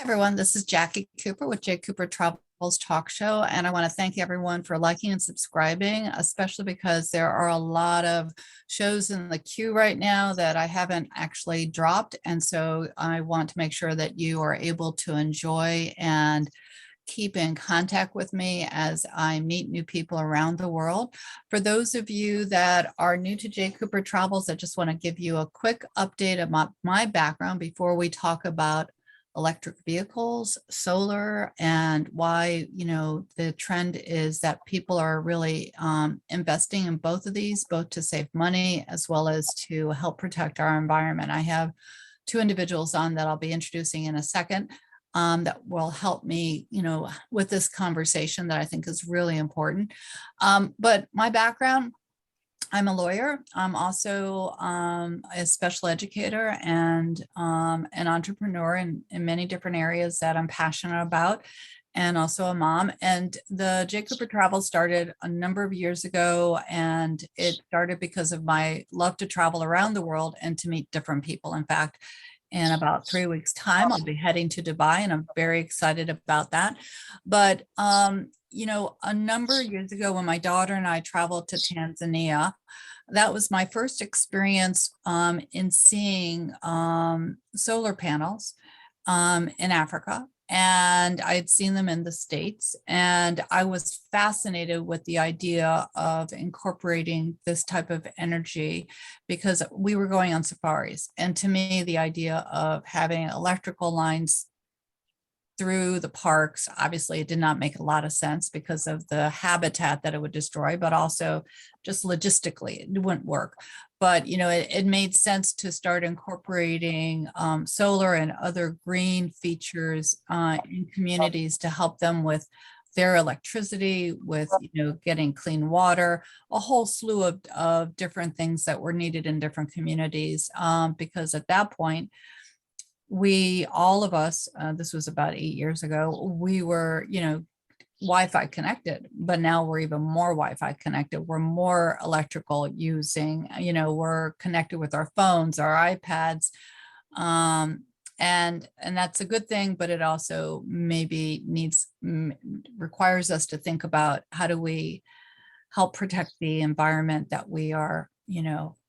Everyone, this is Jacqui Cooper with JCooperTravels Talk Show, and I want to thank everyone for liking and subscribing, especially because there are a lot of shows in the queue right now that I haven't actually dropped, and so I want to make sure that you are able to enjoy and keep in contact with me as I meet new people around the world. For those of you that are new to J Cooper Travels, I just want to give you a quick update of my background before we talk about electric vehicles, solar, and why, the trend is that people are really investing in both of these, both to save money as well as to help protect our environment. I have two individuals on that I'll be introducing in a second that will help me, with this conversation that I think is really important. But my background, I'm a lawyer. I'm also a special educator and an entrepreneur in many different areas that I'm passionate about, and also a mom. And the J Cooper Travel started a number of years ago, and it started because of my love to travel around the world and to meet different people. In fact, in about 3 weeks' time, I'll be heading to Dubai, and I'm very excited about that. But a number of years ago, when my daughter and I traveled to Tanzania, that was my first experience in seeing solar panels in Africa. And I had seen them in the States, and I was fascinated with the idea of incorporating this type of energy because we were going on safaris. And to me, the idea of having electrical lines through the parks, obviously it did not make a lot of sense because of the habitat that it would destroy, but also just logistically, it wouldn't work. But, it made sense to start incorporating solar and other green features in communities to help them with their electricity, with, getting clean water, a whole slew of different things that were needed in different communities. Because at that point, all of us, this was about 8 years ago, we were, Wi-Fi connected, but now we're even more Wi-Fi connected. We're more electrical using, we're connected with our phones, our iPads. And that's a good thing, but it also maybe requires us to think about how do we help protect the environment that we are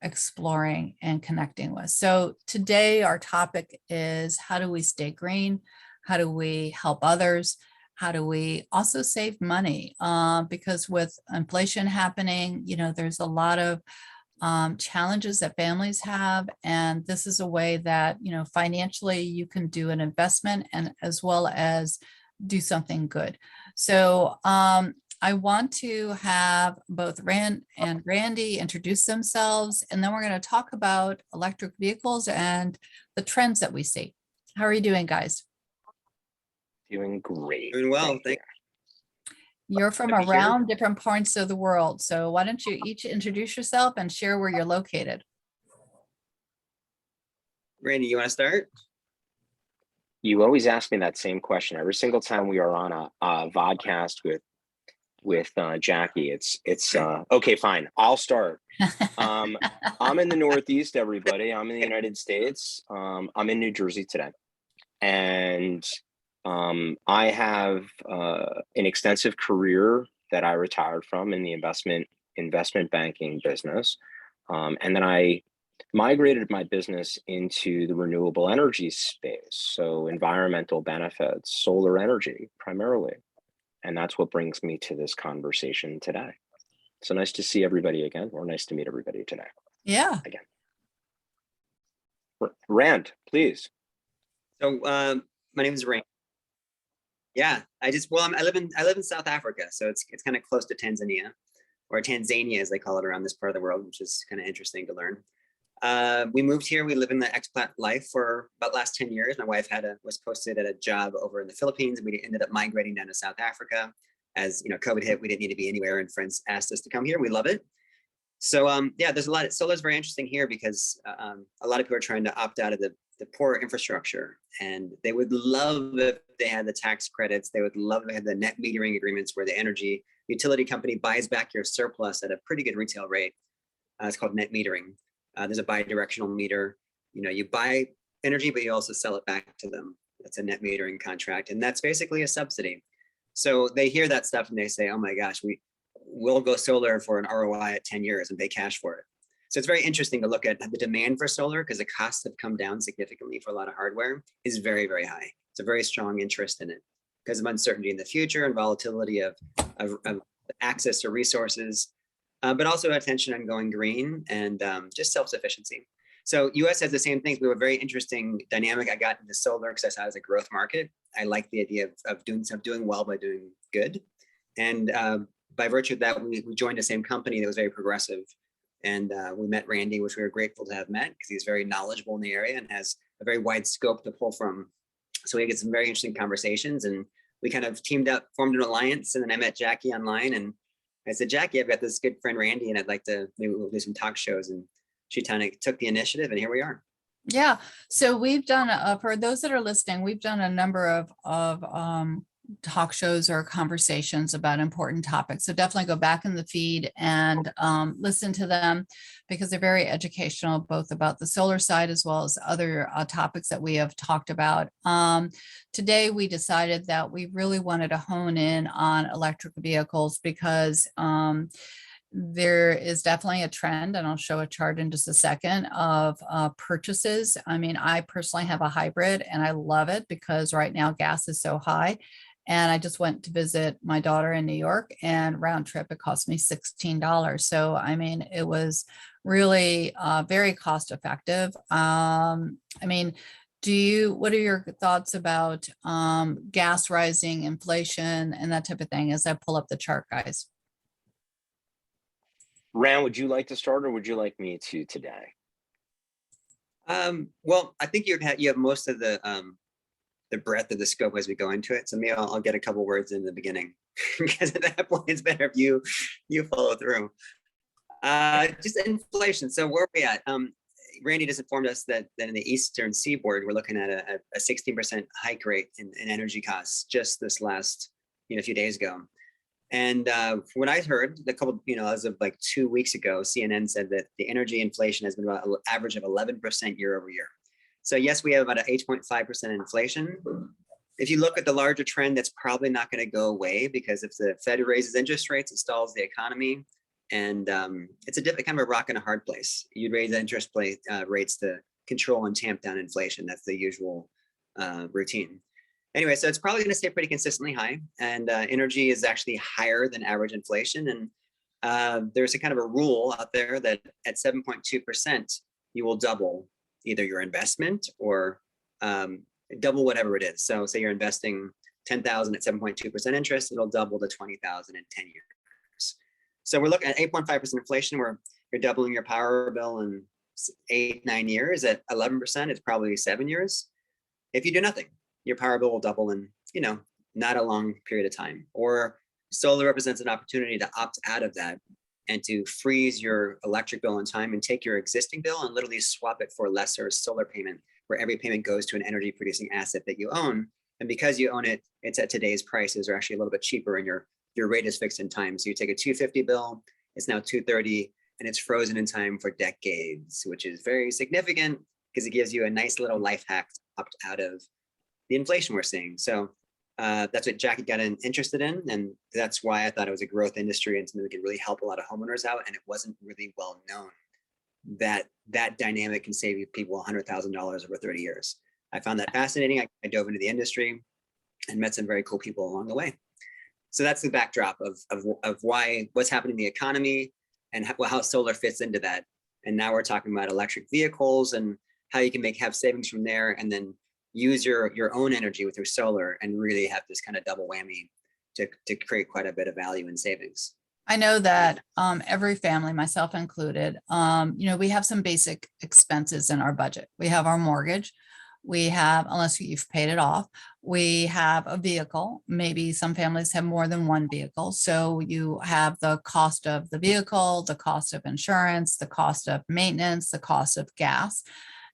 exploring and connecting with. So today our topic is how do we stay green? How do we help others? How do we also save money? Because with inflation happening, there's a lot of challenges that families have. And this is a way that, financially you can do an investment and as well as do something good. So I want to have both Rand and Randy introduce themselves, and then we're going to talk about electric vehicles and the trends that we see. How are you doing, guys? Doing great. Doing well, thank you. You're from around different parts of the world, so why don't you each introduce yourself and share where you're located? Randy, you want to start? You always ask me that same question every single time we are on a vodcast with Jacqui. It's okay, fine, I'll start. I'm in the Northeast, everybody. I'm in the United States. I'm in New Jersey today, and I have an extensive career that I retired from in the investment banking business, and then I migrated my business into the renewable energy space, so environmental benefits, solar energy primarily. And that's what brings me to this conversation today. So nice to see everybody again, or nice to meet everybody today. Yeah. Again. Rand, please. So my name is Rand. Yeah, I live in South Africa, so it's kind of close to Tanzania, or Tanzania as they call it around this part of the world, which is kind of interesting to learn. We moved here. We live in the expat life for about the last 10 years. My wife was posted at a job over in the Philippines. We ended up migrating down to South Africa. As COVID hit, we didn't need to be anywhere, and friends asked us to come here. We love it. So there's a lot. Solar is very interesting here because a lot of people are trying to opt out of the poor infrastructure, and they would love if they had the tax credits. They would love if they had the net metering agreements where the energy utility company buys back your surplus at a pretty good retail rate. It's called net metering. There's a bi-directional meter. You buy energy, but you also sell it back to them. That's a net metering contract. And that's basically a subsidy. So they hear that stuff and they say, oh my gosh, we'll go solar for an ROI at 10 years and pay cash for it. So it's very interesting to look at the demand for solar, because the costs have come down significantly for a lot of hardware, is very, very high. It's a very strong interest in it because of uncertainty in the future and volatility of access to resources, but also attention on going green and just self-sufficiency. So US has the same thing. We have a very interesting dynamic. I got into solar because I saw it as a growth market. I like the idea of doing well by doing good. And by virtue of that, we joined the same company that was very progressive. And we met Randy, which we were grateful to have met because he's very knowledgeable in the area and has a very wide scope to pull from. So we get some very interesting conversations, and we kind of teamed up, formed an alliance. And then I met Jacqui online, and I said, Jacqui, I've got this good friend, Randy, and I'd like to, maybe we'll do some talk shows. And she kind of took the initiative, and here we are. Yeah. So we've done, for those that are listening, we've done a number of talk shows or conversations about important topics. So definitely go back in the feed and listen to them, because they're very educational, both about the solar side as well as other topics that we have talked about. Today, we decided that we really wanted to hone in on electric vehicles because there is definitely a trend, and I'll show a chart in just a second, of purchases. I mean, I personally have a hybrid and I love it because right now gas is so high. And I just went to visit my daughter in New York, and round trip, it cost me $16. So, I mean, it was really very cost effective. I mean, what are your thoughts about gas rising, inflation, and that type of thing as I pull up the chart, guys? Rand, would you like to start, or would you like me to today? Well, I think you have most of the breadth of the scope as we go into it. So maybe I'll get a couple words in the beginning because at that point it's better if you follow through. Just inflation. So where are we at? Randy just informed us that in the Eastern Seaboard, we're looking at a 16% hike rate in energy costs just this last few days ago. And what I heard, as of like 2 weeks ago, CNN said that the energy inflation has been about an average of 11% year over year. So yes, we have about an 8.5% inflation. If you look at the larger trend, that's probably not going to go away, because if the Fed raises interest rates, it stalls the economy. And it's kind of a rock and a hard place. You'd raise interest rates to control and tamp down inflation. That's the usual routine. Anyway, so it's probably going to stay pretty consistently high. And energy is actually higher than average inflation. And there's a kind of a rule out there that at 7.2%, you will double either your investment or double whatever it is. So say you're investing 10,000 at 7.2% interest, it'll double to 20,000 in 10 years. So we're looking at 8.5% inflation, where you're doubling your power bill in 8-9 years. At 11%, it's probably 7 years. If you do nothing, your power bill will double in, not a long period of time. Or solar represents an opportunity to opt out of that and to freeze your electric bill in time and take your existing bill and literally swap it for a lesser solar payment, where every payment goes to an energy producing asset that you own. And because you own it, it's at today's prices, or actually a little bit cheaper, and your rate is fixed in time. So you take a $250 bill, it's now $230, and it's frozen in time for decades, which is very significant because it gives you a nice little life hack to opt out of the inflation we're seeing. So that's what Jacqui got interested in. And that's why I thought it was a growth industry and something that could really help a lot of homeowners out. And it wasn't really well known that that dynamic can save people $100,000 over 30 years. I found that fascinating. I dove into the industry and met some very cool people along the way. So that's the backdrop of what's happening in the economy and how solar fits into that. And now we're talking about electric vehicles and how you can have savings from there, and then use your own energy with your solar and really have this kind of double whammy to create quite a bit of value and savings. I know that every family, myself included, we have some basic expenses in our budget. We have our mortgage. We have, unless you've paid it off, we have a vehicle. Maybe some families have more than one vehicle. So you have the cost of the vehicle, the cost of insurance, the cost of maintenance, the cost of gas.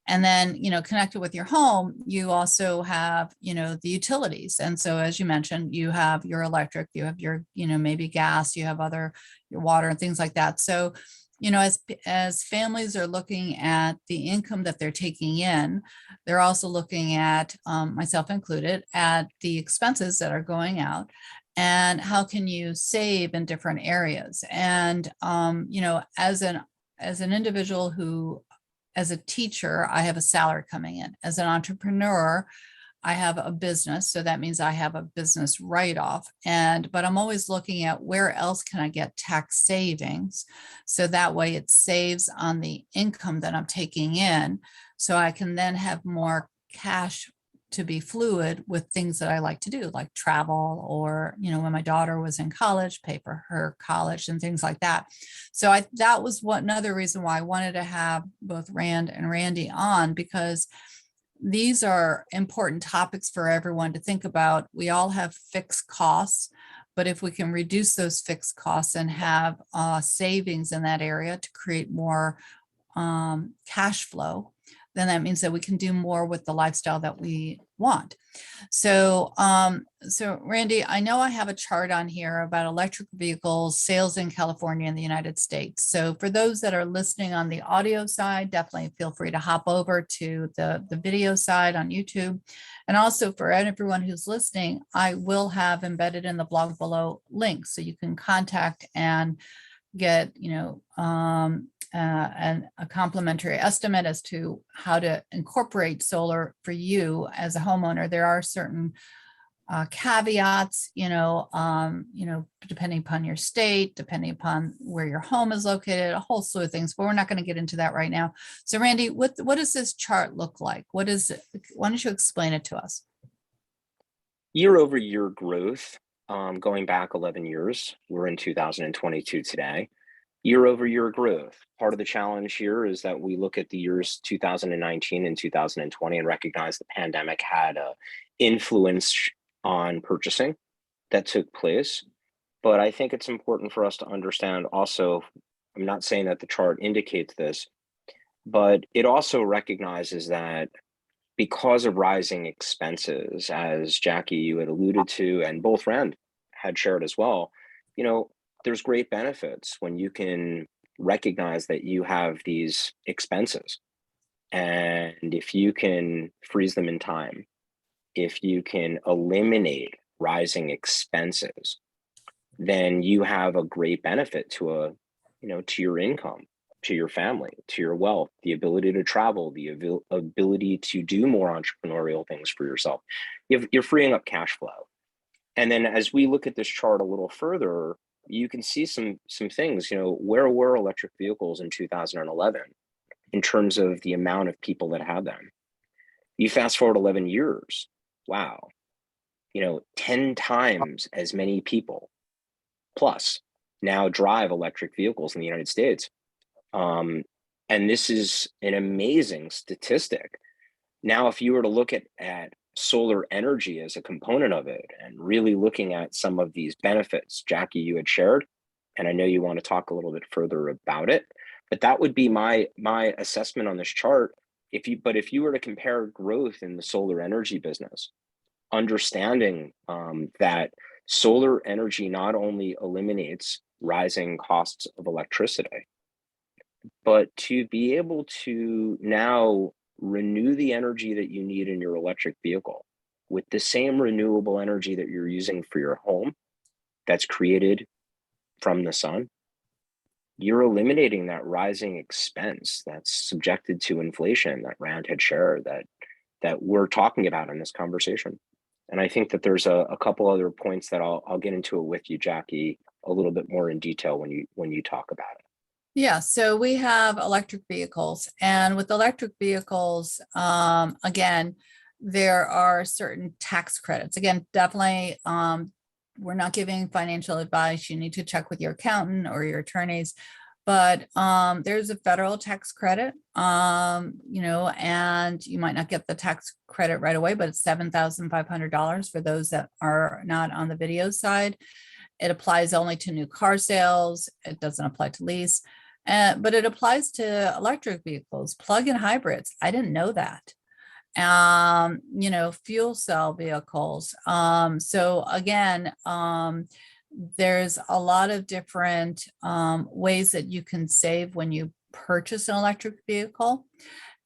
And then, connected with your home, you also have, the utilities. And so, as you mentioned, you have your electric, you have your, maybe gas, you have your water and things like that. So you know, as families are looking at the income that they're taking in, they're also looking at, myself included, at the expenses that are going out and how can you save in different areas. And, you know, as an individual who, as a teacher, I have a salary coming in. As an entrepreneur, I have a business, so that means I have a business write-off. But I'm always looking at where else can I get tax savings? So that way it saves on the income that I'm taking in. So I can then have more cash to be fluid with things that I like to do, like travel, or, you know, when my daughter was in college, pay for her college and things like that. So that was another reason why I wanted to have both Rand and Randy on, because these are important topics for everyone to think about. We all have fixed costs, but if we can reduce those fixed costs and have savings in that area to create more cash flow, then that means that we can do more with the lifestyle that we want. So, so Randy, I know I have a chart on here about electric vehicles sales in California and the United States. So for those that are listening on the audio side, definitely feel free to hop over to the video side on YouTube. And also for everyone who's listening, I will have embedded in the blog below links so you can contact and get, you know, and a complimentary estimate as to how to incorporate solar for you as a homeowner. There are certain caveats, you know, depending upon your state, depending upon where your home is located, a whole slew of things, but we're not going to get into that right now. So Randy, what does this chart look like? What is it? Why don't you explain it to us? Year over year growth, going back 11 years, we're in 2022 today. Year over year growth. Part of the challenge here is that we look at the years 2019 and 2020 and recognize the pandemic had an influence on purchasing that took place. But I think it's important for us to understand also, I'm not saying that the chart indicates this, but it also recognizes that because of rising expenses, as Jackie, you had alluded to, and both Rand had shared as well, you know, there's great benefits when you can recognize that you have these expenses. And if you can freeze them in time, if you can eliminate rising expenses, then you have a great benefit to to your income, to your family, to your wealth, the ability to travel, the ability to do more entrepreneurial things for yourself. You're freeing up cash flow. And then as we look at this chart a little further, you can see some things, you know, where were electric vehicles in 2011 in terms of the amount of people that had them? You fast forward 11 years, wow, you know, 10 times as many people plus now drive electric vehicles in the United States. And this is an amazing statistic. Now, if you were to look at solar energy as a component of it and really looking at some of these benefits, Jackie, you had shared, and I know you want to talk a little bit further about it, but that would be my assessment on this chart. If you were to compare growth in the solar energy business, understanding that solar energy not only eliminates rising costs of electricity, but to be able to now renew the energy that you need in your electric vehicle with the same renewable energy that you're using for your home that's created from the sun, you're eliminating that rising expense that's subjected to inflation that Rand had shared that we're talking about in this conversation. And I think that there's a couple other points that I'll get into it with you, Jackie, a little bit more in detail when you talk about it. Yeah, so we have electric vehicles, and with electric vehicles, again, there are certain tax credits. Again, definitely, we're not giving financial advice. You need to check with your accountant or your attorneys, but there's a federal tax credit, you know, and you might not get the tax credit right away, but it's $7,500 for those that are not on the video side. It applies only to new car sales. It doesn't apply to lease. But it applies to electric vehicles, plug-in hybrids. I didn't know that. You know, fuel cell vehicles. So again, there's a lot of different ways that you can save when you purchase an electric vehicle.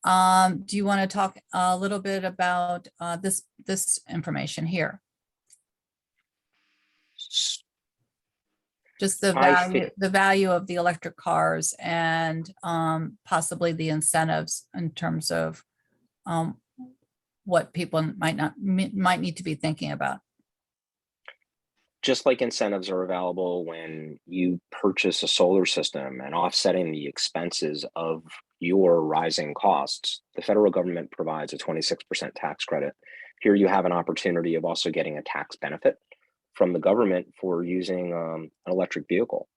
Do you want to talk a little bit about this information here? Just the value of the electric cars and possibly the incentives in terms of what people might need to be thinking about. Just like incentives are available when you purchase a solar system and offsetting the expenses of your rising costs, the federal government provides a 26% tax credit. Here you have an opportunity of also getting a tax benefit from the government for using an electric vehicle.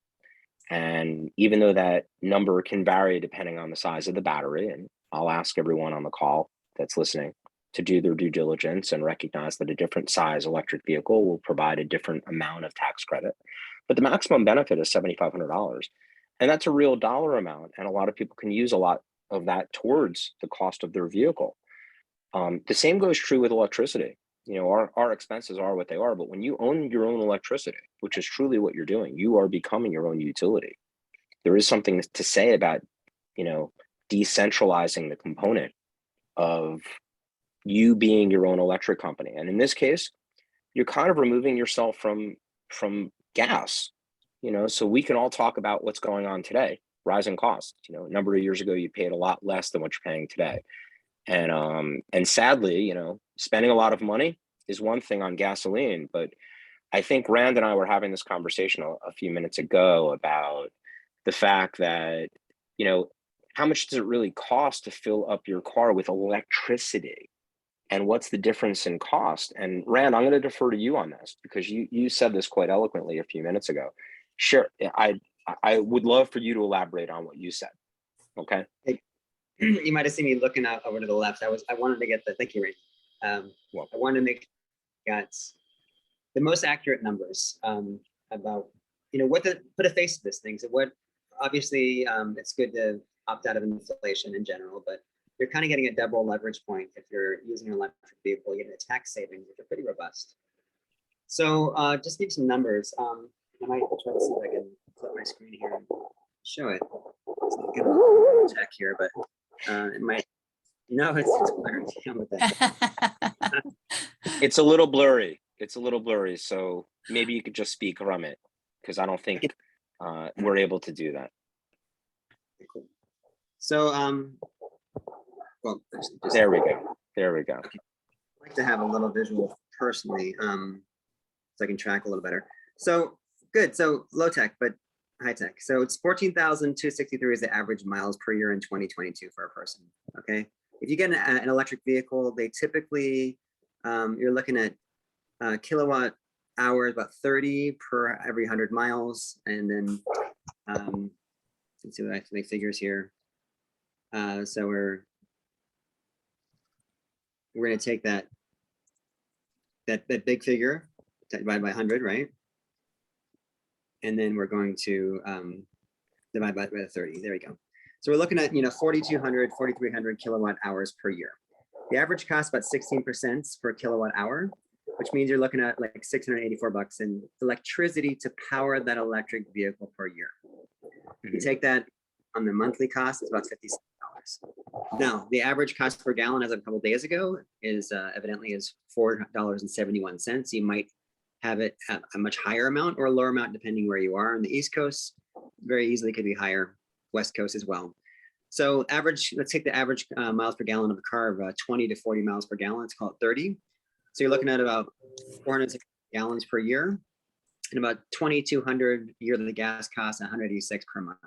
And even though that number can vary depending on the size of the battery, and I'll ask everyone on the call that's listening to do their due diligence and recognize that a different size electric vehicle will provide a different amount of tax credit. But the maximum benefit is $7,500. And that's a real dollar amount. And a lot of people can use a lot of that towards the cost of their vehicle. The same goes true with electricity. You know, our expenses are what they are, but when you own your own electricity, which is truly what you're doing, you are becoming your own utility. There is something to say about, you know, decentralizing the component of you being your own electric company. And in this case, you're kind of removing yourself from gas, you know, so we can all talk about what's going on today, rising costs. You know, a number of years ago, you paid a lot less than what you're paying today. And sadly, you know, spending a lot of money is one thing on gasoline, but I think Rand and I were having this conversation a few minutes ago about the fact that, you know, how much does it really cost to fill up your car with electricity? And what's the difference in cost? And Rand, I'm going to defer to you on this because you said this quite eloquently a few minutes ago. Sure, I would love for you to elaborate on what you said. Okay. You might have seen me looking out over to the left. I wanted to get the, thank you, Randy. I wanted to make sure I got the most accurate numbers about, you know, put a face to this thing. So what, obviously it's good to opt out of inflation in general, but you're kind of getting a double leverage point if you're using an electric vehicle. You get a tax savings, which are pretty robust. So just give some numbers. I might try to see if I can flip my screen here and show it. It's not gonna check here, but it might. No, it's blurry. With that. It's a little blurry. It's a little blurry. So maybe you could just speak from it because I don't think we're able to do that. Cool. So well, there we go. There we go. Okay. I like to have a little visual personally, so I can track a little better. So good. So low tech, but high tech. So it's 14,263 is the average miles per year in 2022 for a person. Okay. If you get an electric vehicle, they typically, you're looking at kilowatt hours, about 30 per every 100 miles. And then let's see what I have to make figures here. So we're going to take that big figure, divide by 100, right? And then we're going to divide by the 30. There we go. So we're looking at, you know, 4,200, 4,300 kilowatt hours per year. The average cost about 16% per kilowatt hour, which means you're looking at like $684 in electricity to power that electric vehicle per year. If you take that on the monthly cost, it's about $56. Now, the average cost per gallon as of a couple of days ago is evidently is $4.71. You might have it at a much higher amount or a lower amount depending where you are. On the East Coast, very easily could be higher. West Coast as well. So average, let's take the average miles per gallon of a car of 20 to 40 miles per gallon. Let's call it 30. So you're looking at about 460 gallons per year and about 2,200 yearly gas costs, 186 per month.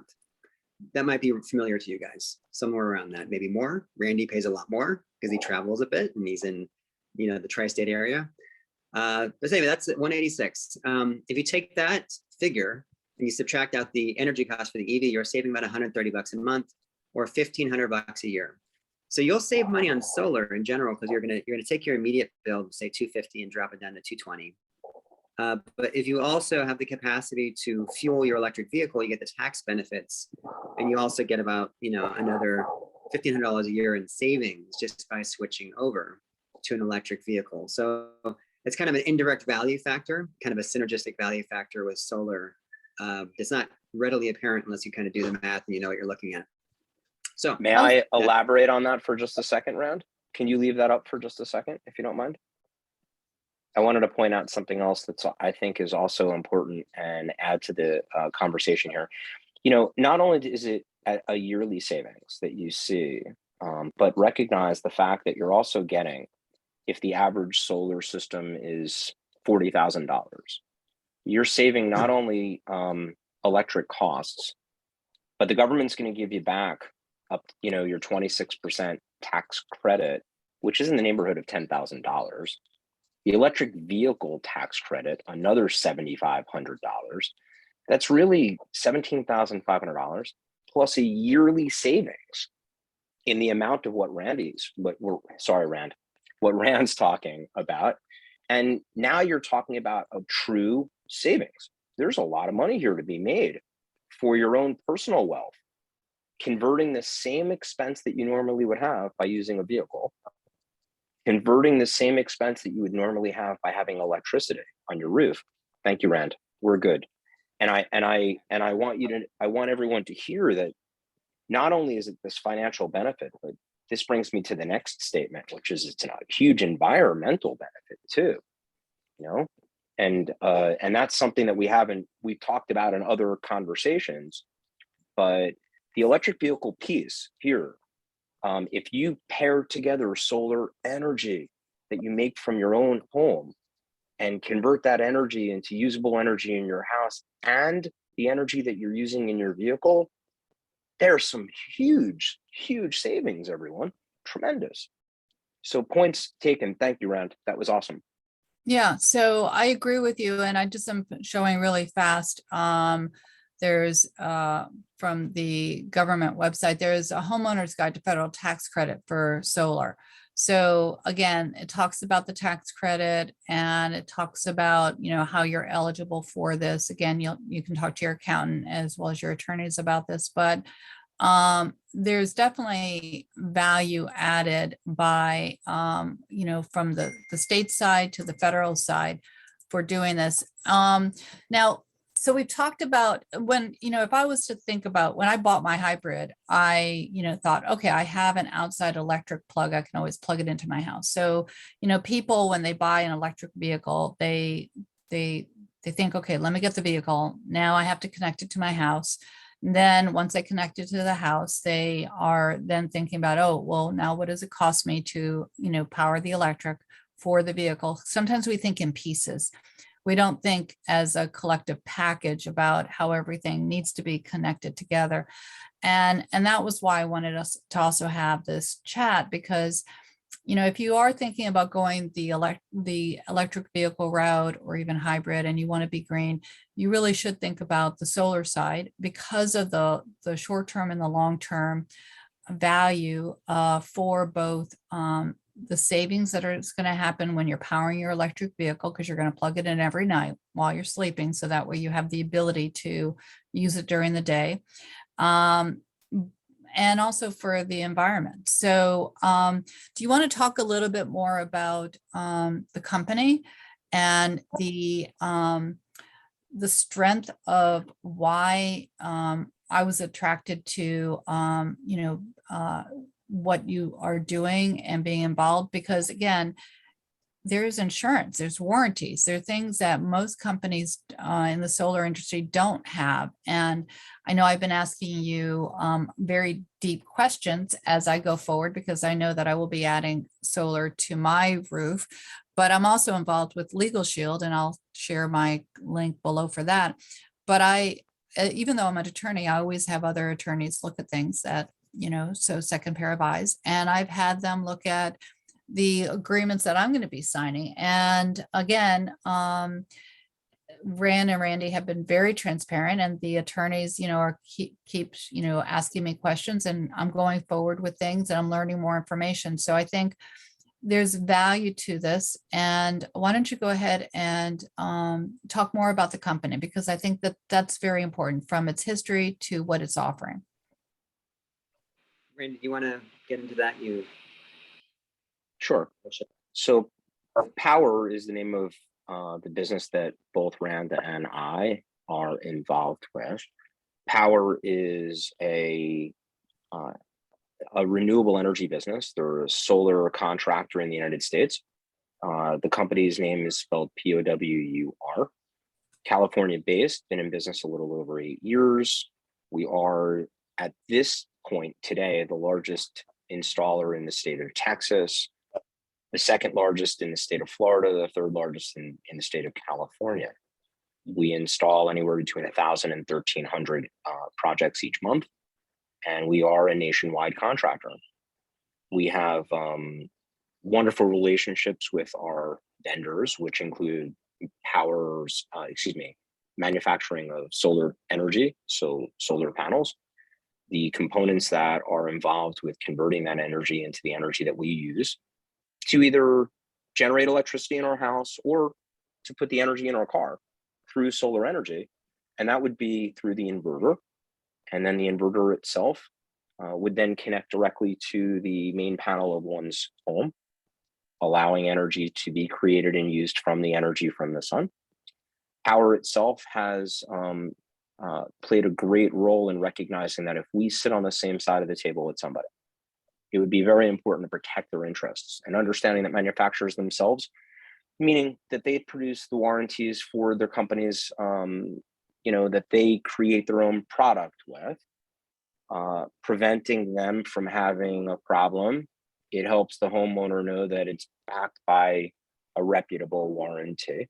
That might be familiar to you guys, somewhere around that, maybe more. Randy pays a lot more because he travels a bit and he's in, you know, the tri-state area. But anyway, that's 186. If you take that figure and you subtract out the energy cost for the EV, you're saving about $130 a month or $1,500 a year. So you'll save money on solar in general because you're gonna take your immediate bill, say $250, and drop it down to $220. But if you also have the capacity to fuel your electric vehicle, you get the tax benefits, and you also get about, you know, another $1,500 a year in savings just by switching over to an electric vehicle. So it's kind of an indirect value factor, kind of a synergistic value factor with solar. It's not readily apparent unless you kind of do the math and you know what you're looking at. So May I elaborate on that for just a second, Rand? Can you leave that up for just a second, if you don't mind? I wanted to point out something else that's I think is also important and add to the conversation here. You know, not only is it a yearly savings that you see, but recognize the fact that you're also getting, if the average solar system is $40,000, you're saving not only electric costs, but the government's going to give you back up, you know, your 26% tax credit, which is in the neighborhood of $10,000. The electric vehicle tax credit, another $7,500. That's really $17,500 plus a yearly savings in the amount of what what Rand's talking about. And now you're talking about a true savings. There's a lot of money here to be made for your own personal wealth, converting the same expense that you normally would have by using a vehicle, converting the same expense that you would normally have by having electricity on your roof. Thank you, Rand. We're good. And I want everyone to hear that not only is it this financial benefit, but this brings me to the next statement, which is it's a huge environmental benefit too, you know? And that's something that we've talked about in other conversations, but the electric vehicle piece here, if you pair together solar energy that you make from your own home and convert that energy into usable energy in your house and the energy that you're using in your vehicle, there's some huge, huge savings, everyone. Tremendous. So points taken. Thank you, Rand. That was awesome. Yeah, so I agree with you, and I just am showing really fast. There's from the government website, there's a homeowner's guide to federal tax credit for solar. So again, it talks about the tax credit and it talks about, you know, how you're eligible for this. Again, you can talk to your accountant as well as your attorneys about this, but there's definitely value added by, you know, from the state side to the federal side for doing this. Now, so we've talked about when, you know, if I was to think about when I bought my hybrid, I, you know, thought, okay, I have an outside electric plug. I can always plug it into my house. So, you know, people, when they buy an electric vehicle, they think, okay, let me get the vehicle. Now I have to connect it to my house. Then once they connect it to the house, they are then thinking about, oh, well, now what does it cost me to, you know, power the electric for the vehicle? Sometimes we think in pieces. We don't think as a collective package about how everything needs to be connected together. And that was why I wanted us to also have this chat, because, you know, if you are thinking about going the electric vehicle route or even hybrid and you want to be green, you really should think about the solar side because of the short-term and the long-term value for both the savings that is going to happen when you're powering your electric vehicle, because you're going to plug it in every night while you're sleeping. So that way you have the ability to use it during the day. And also for the environment. So do you want to talk a little bit more about the company and the strength of why I was attracted to, you know, what you are doing and being involved? Because again, there's insurance, there's warranties, there are things that most companies in the solar industry don't have. And I know I've been asking you very deep questions as I go forward, because I know that I will be adding solar to my roof, but I'm also involved with Legal Shield, and I'll share my link below for that. But even though I'm an attorney, I always have other attorneys look at things that, you know, so second pair of eyes. And I've had them look at the agreements that I'm going to be signing. And again, Rand and Randy have been very transparent, and the attorneys, you know, keep, you know, asking me questions, and I'm going forward with things and I'm learning more information. So I think there's value to this. And why don't you go ahead and talk more about the company, because I think that that's very important from its history to what it's offering. Randy, do you want to get into that? Sure. So Power is the name of the business that both Rand and I are involved with. Power is a renewable energy business. They're a solar contractor in the United States. The company's name is spelled POWUR. California based, been in business a little over 8 years. We are at this point today the largest installer in the state of Texas, the second largest in the state of Florida, the third largest in the state of California. We install anywhere between 1,000 and 1,300 projects each month, and we are a nationwide contractor. We have wonderful relationships with our vendors, which include manufacturing of solar energy, so solar panels, the components that are involved with converting that energy into the energy that we use to either generate electricity in our house or to put the energy in our car through solar energy. And that would be through the inverter. And then the inverter itself would then connect directly to the main panel of one's home, allowing energy to be created and used from the energy from the sun. Power itself has played a great role in recognizing that if we sit on the same side of the table with somebody, it would be very important to protect their interests, and understanding that manufacturers themselves, meaning that they produce the warranties for their companies, that they create their own product with, preventing them from having a problem. It helps the homeowner know that it's backed by a reputable warranty.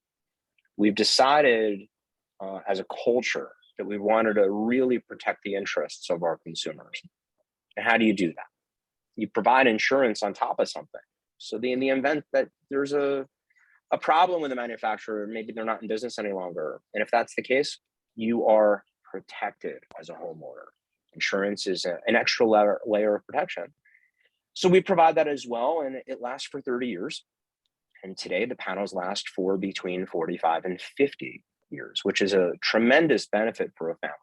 We've decided as a culture that we wanted to really protect the interests of our consumers. And how do you do that? You provide insurance on top of something. So in the event that there's a problem with the manufacturer, maybe they're not in business any longer. And if that's the case, you are protected as a homeowner. Insurance is an extra layer of protection. So we provide that as well, and it lasts for 30 years. And today the panels last for between 45 and 50 years, which is a tremendous benefit for a family,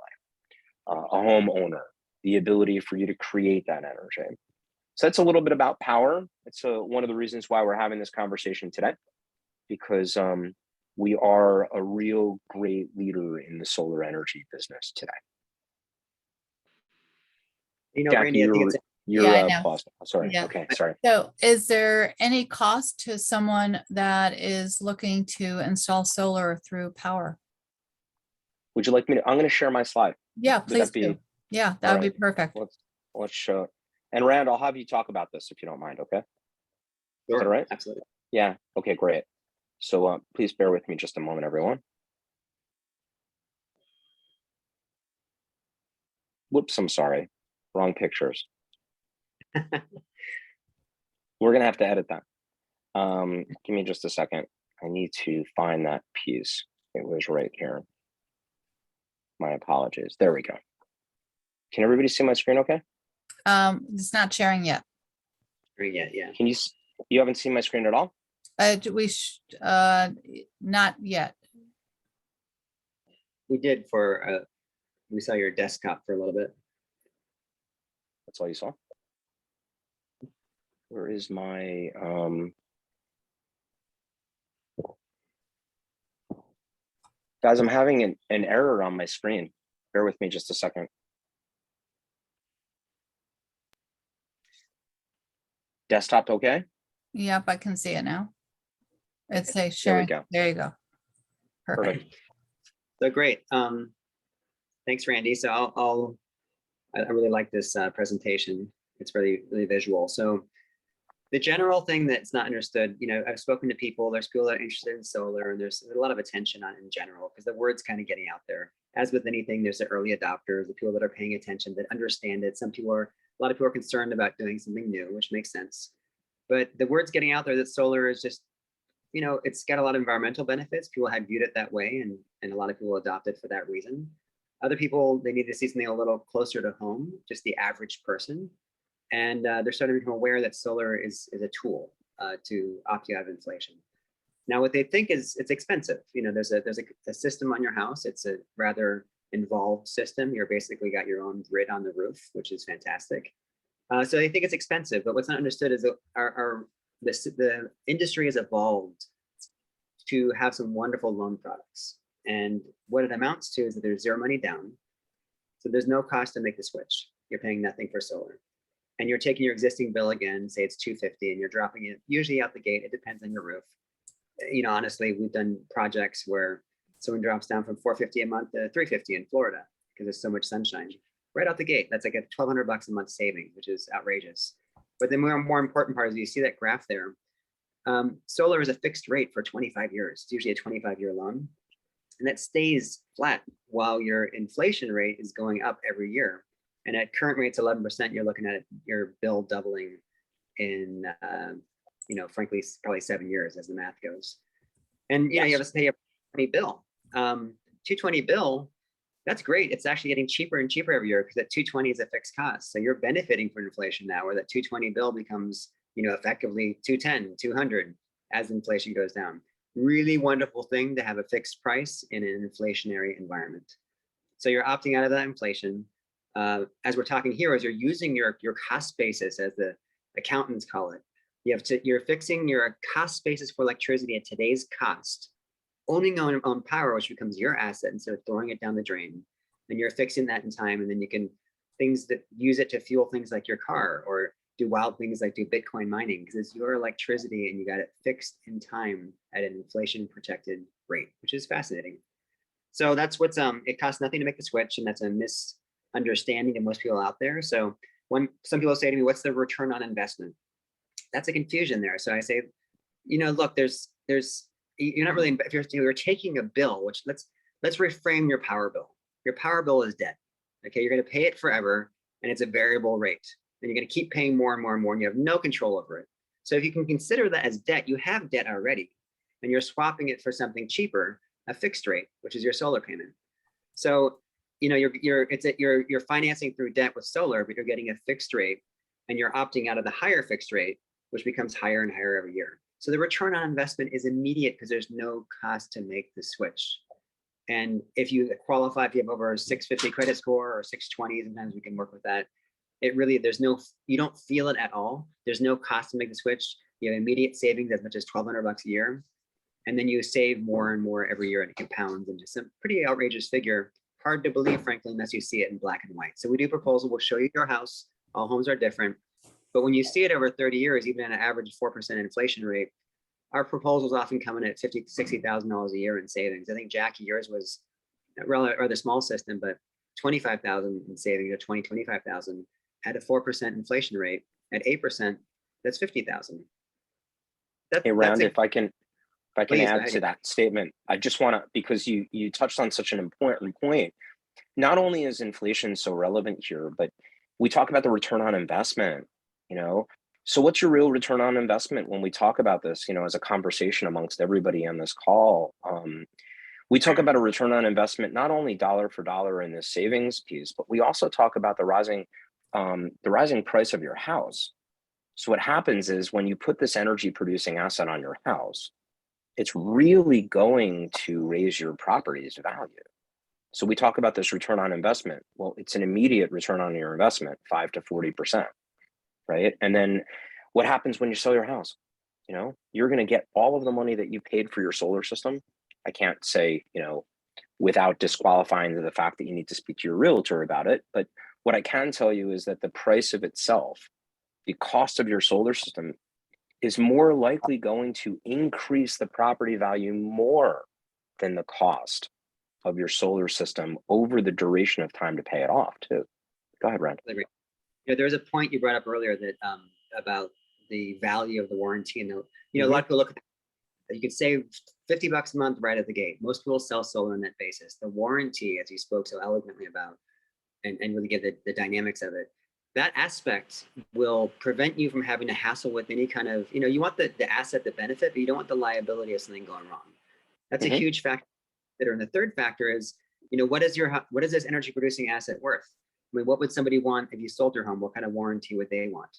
a homeowner, the ability for you to create that energy. So that's a little bit about Power. It's one of the reasons why we're having this conversation today, because we are a real great leader in the solar energy business today. Jacqui, Randy, I think I know. paused. Sorry. Yeah. Okay. Sorry. So is there any cost to someone that is looking to install solar through Power? Would you like me to? I'm going to share my slide. Yeah, please do. Yeah, that would be perfect. Let's show. And Rand, I'll have you talk about this if you don't mind. Okay. Sure. Is that all right? Absolutely. Yeah. Okay. Great. So please bear with me just a moment, everyone. Whoops. I'm sorry. Wrong pictures. We're going to have to edit that. Give me just a second. I need to find that piece. It was right here. My apologies. There we go. Can everybody see my screen okay? It's not sharing yet. Yeah. Can you haven't seen my screen at all? Not yet. We did we saw your desktop for a little bit. That's all you saw? Where is my guys, I'm having an error on my screen. Bear with me just a second. Desktop okay? Yep, I can see it now. It's a sharing. There you go. Perfect. So great. Thanks, Randy. So I really like this presentation. It's really, really visual. So the general thing that's not understood, I've spoken to people, there's people that are interested in solar, and there's a lot of attention on it in general because the word's kind of getting out there. As with anything, there's the early adopters, the people that are paying attention, that understand it. A lot of people are concerned about doing something new, which makes sense. But the word's getting out there that solar is just, it's got a lot of environmental benefits. People have viewed it that way, and a lot of people adopt it for that reason. Other people, they need to see something a little closer to home, just the average person. And they're starting to become aware that solar is a tool to opt you out of inflation. Now, what they think is it's expensive. There's a system on your house. It's a rather involved system. You're basically got your own grid on the roof, which is fantastic. So they think it's expensive, but what's not understood is that the industry has evolved to have some wonderful loan products. And what it amounts to is that there's zero money down. So there's no cost to make the switch. You're paying nothing for solar. And you're taking your existing bill again, say it's $250, and you're dropping it usually out the gate. It depends on your roof. You know, honestly, we've done projects where someone drops down from $450 a month to $350 in Florida because there's so much sunshine. Right out the gate, that's like a $1,200 a month savings, which is outrageous. But the more important part is you see that graph there. Solar is a fixed rate for 25 years. It's usually a 25-year loan. And that stays flat while your inflation rate is going up every year. And at current rates, 11%, you're looking at your bill doubling in, you know, frankly, probably 7 years as the math goes. And, you know, you have to pay a $220 bill. $220 bill, that's great. It's actually getting cheaper and cheaper every year because that $220 is a fixed cost. So you're benefiting from inflation now, where that $220 bill becomes, you know, effectively $210, $200 as inflation goes down. Really wonderful thing to have a fixed price in an inflationary environment. So you're opting out of that inflation. As we're talking here, as you're using your cost basis, as the accountants call it, you're fixing your cost basis for electricity at today's cost, owning on power, which becomes your asset instead of throwing it down the drain. And you're fixing that in time, and then you can use it to fuel things like your car, or do wild things like do Bitcoin mining, because it's your electricity and you got it fixed in time at an inflation protected rate, which is fascinating. So that's what's it costs nothing to make the switch, and that's a misunderstanding of most people out there. So when some people say to me, what's the return on investment? That's a confusion there. So I say, you know, look, you're not really, if you're taking a bill, which let's reframe your power bill. Your power bill is debt. Okay, you're going to pay it forever, and it's a variable rate. And you're going to keep paying more and more and more, and you have no control over it. So if you can consider that as debt, you have debt already, and you're swapping it for something cheaper, a fixed rate, which is your solar payment. So, you know, you're financing through debt with solar, but you're getting a fixed rate, and you're opting out of the higher fixed rate, which becomes higher and higher every year. So the return on investment is immediate because there's no cost to make the switch. And if you qualify, if you have over a 650 credit score or 620, sometimes we can work with that. It really, you don't feel it at all. There's no cost to make the switch. You have immediate savings as much as $1,200 a year. And then you save more and more every year, and it compounds into some pretty outrageous figure. Hard to believe, frankly, unless you see it in black and white. So we do proposal, we'll show you your house. All homes are different. But when you see it over 30 years, even at an average 4% inflation rate, our proposals often come in at $50,000 to $60,000 a year in savings. I think, Jacqui, yours was a rather small system, but $25,000 in savings, or $25,000 at a 4% inflation rate. At 8%, that's $50,000. Hey, Rand, if I can Please, add to that statement, I just want to, because you touched on such an important point. Not only is inflation so relevant here, but we talk about the return on investment, you know. So what's your real return on investment when we talk about this, you know, as a conversation amongst everybody on this call? We talk about a return on investment, not only dollar for dollar in this savings piece, but we also talk about the rising price of your house. So what happens is when you put this energy producing asset on your house, it's really going to raise your property's value. So we talk about this return on investment. Well, it's an immediate return on your investment, 5 to 40%, right? And then what happens when you sell your house? You know, you're going to get all of the money that you paid for your solar system. I can't say, you know, without disqualifying the fact that you need to speak to your realtor about it. But what I can tell you is that the price of itself, the cost of your solar system, is more likely going to increase the property value more than the cost of your solar system over the duration of time to pay it off too. Go ahead, Rand. Yeah, there's a point you brought up earlier that about the value of the warranty, and you know, a lot of people look at that. You could save $50 a month right at the gate. Most people sell solar on that basis. The warranty, as you spoke so eloquently about, and really give the dynamics of it, that aspect will prevent you from having to hassle with any kind of, you know, you want the asset, the benefit, but you don't want the liability of something going wrong. That's a huge factor. And the third factor is, you know, what is this energy producing asset worth? I mean, what would somebody want if you sold your home? What kind of warranty would they want?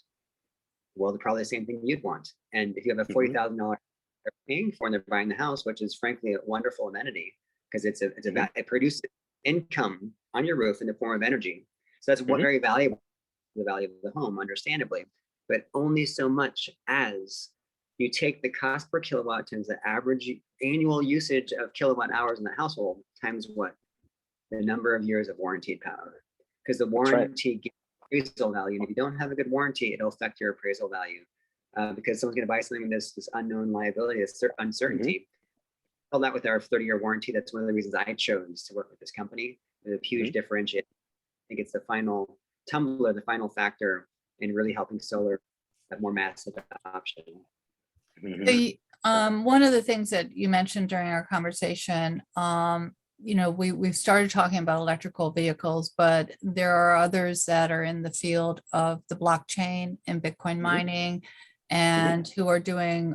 Well, probably the same thing you'd want. And if you have a $40,000 they're paying for and they're buying the house, which is frankly a wonderful amenity because it produces income on your roof in the form of energy. So that's very valuable, the value of the home, understandably, but only so much as you take the cost per kilowatt times the average annual usage of kilowatt hours in the household times what? The number of years of warranted power. Because the warranty gives appraisal value. And if you don't have a good warranty, it'll affect your appraisal value. Because someone's going to buy something with this unknown liability, this uncertainty. All that with our 30-year warranty. That's one of the reasons I chose to work with this company. There's a huge differentiator. I think it's the final tumbler, the final factor in really helping solar have more massive adoption. One of the things that you mentioned during our conversation, we've started talking about electrical vehicles, but there are others that are in the field of the blockchain and Bitcoin mining, and who are doing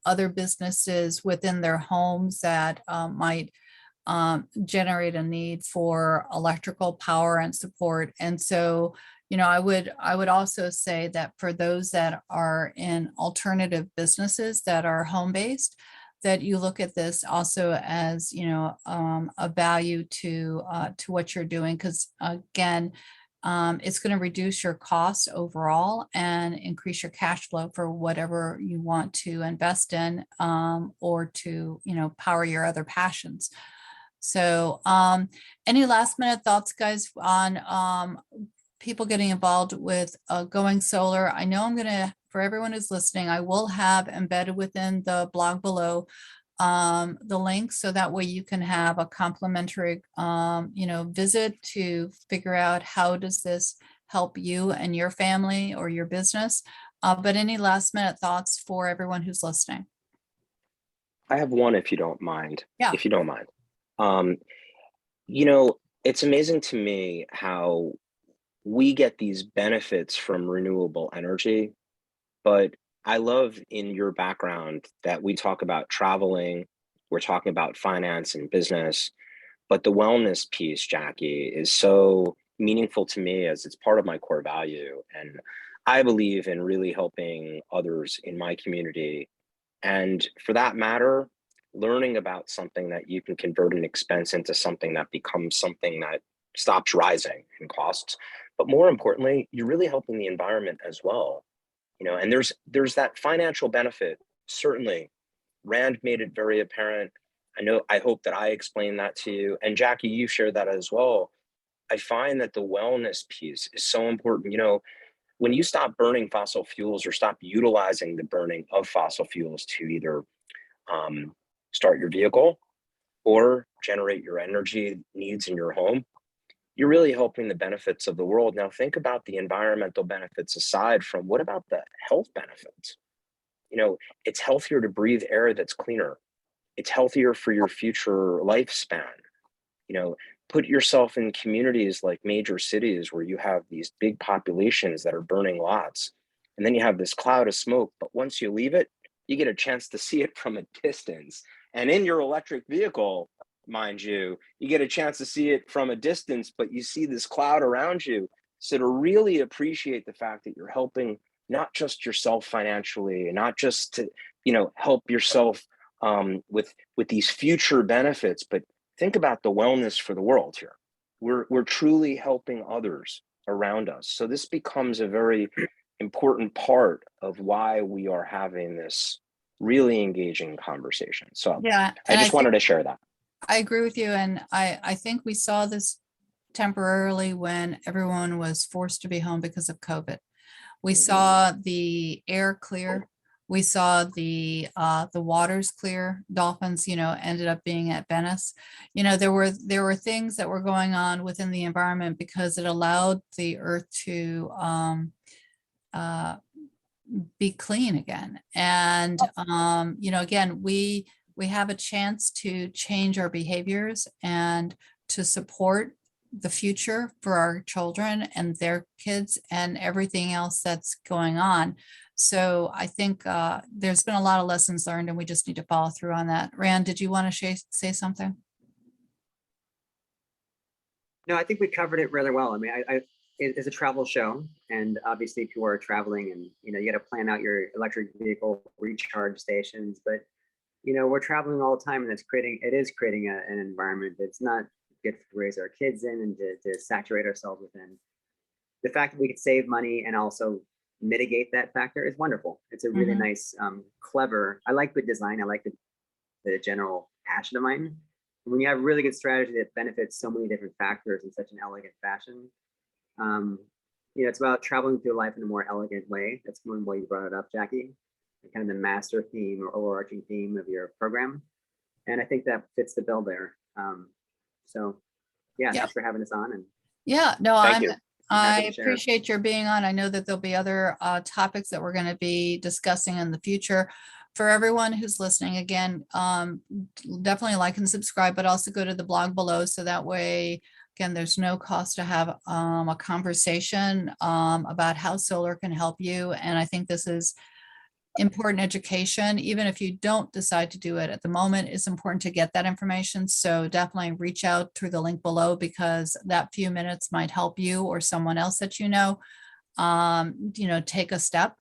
other businesses within their homes that might generate a need for electrical power and support. And so, I would also say that for those that are in alternative businesses that are home-based, that you look at this also as, a value to what you're doing. Because again, it's going to reduce your costs overall and increase your cash flow for whatever you want to invest in, or to, power your other passions. So any last minute thoughts, guys, on people getting involved with going solar? I know I'm going to, for everyone who's listening, I will have embedded within the blog below the link, so that way you can have a complimentary visit to figure out how does this help you and your family or your business. But any last minute thoughts for everyone who's listening? I have one, if you don't mind. Yeah. If you don't mind. It's amazing to me how we get these benefits from renewable energy, but I love in your background that we talk about traveling, we're talking about finance and business, but the wellness piece, Jacqui, is so meaningful to me as it's part of my core value. And I believe in really helping others in my community. And for that matter, learning about something that you can convert an expense into something that becomes something that stops rising in costs. But more importantly, you're really helping the environment as well. And there's that financial benefit. Certainly, Rand made it very apparent. I hope that I explained that to you. And Jacqui, you shared that as well. I find that the wellness piece is so important. When you stop burning fossil fuels or stop utilizing the burning of fossil fuels to either start your vehicle or generate your energy needs in your home, you're really helping the benefits of the world. Now think about the environmental benefits aside from, what about the health benefits? It's healthier to breathe air that's cleaner. It's healthier for your future lifespan. Put yourself in communities like major cities where you have these big populations that are burning lots, and then you have this cloud of smoke, but once you leave it, you get a chance to see it from a distance. And in your electric vehicle, mind you, you get a chance to see it from a distance, but you see this cloud around you. So to really appreciate the fact that you're helping not just yourself financially, and not just to, help yourself with these future benefits, but think about the wellness for the world here. We're truly helping others around us. So this becomes a very important part of why we are having this really engaging conversation. So Yeah, I just wanted to share that. I agree with you. And I think we saw this temporarily when everyone was forced to be home because of COVID. We saw the air clear. We saw the waters clear. Dolphins, ended up being at Venice. There were things that were going on within the environment because it allowed the earth to be clean again. And again, we have a chance to change our behaviors and to support the future for our children and their kids and everything else that's going on. So I think there's been a lot of lessons learned, and we just need to follow through on that. Rand, did you want to say something? No, I think we covered it rather well. I mean, it's a travel show, and obviously people are traveling, and you got to plan out your electric vehicle recharge stations. But we're traveling all the time, and it is creating an environment that's not good to raise our kids in and to saturate ourselves within. The fact that we could save money and also mitigate that factor is wonderful. It's a really nice, clever, I like good design. I like the general passion of mine. When you have really good strategy that benefits so many different factors in such an elegant fashion, you know, it's about traveling through life in a more elegant way. That's one way you brought it up, Jacqui, kind of the master theme or overarching theme of your program. And I think that fits the bill there. So yeah, thanks for having us on. And yeah, no, Thank you. I happy to share. appreciate your being on. I know that there'll be other topics that we're going to be discussing in the future. For everyone who's listening, again, definitely like and subscribe, but also go to the blog below. So that way, again, there's no cost to have a conversation about how solar can help you. And I think this is important education. Even if you don't decide to do it at the moment, it's important to get that information. So definitely reach out through the link below, because that few minutes might help you or someone else that you know, take a step.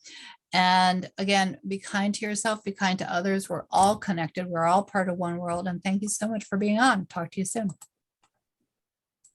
And again, be kind to yourself, be kind to others. We're all connected. We're all part of one world. And thank you so much for being on. Talk to you soon.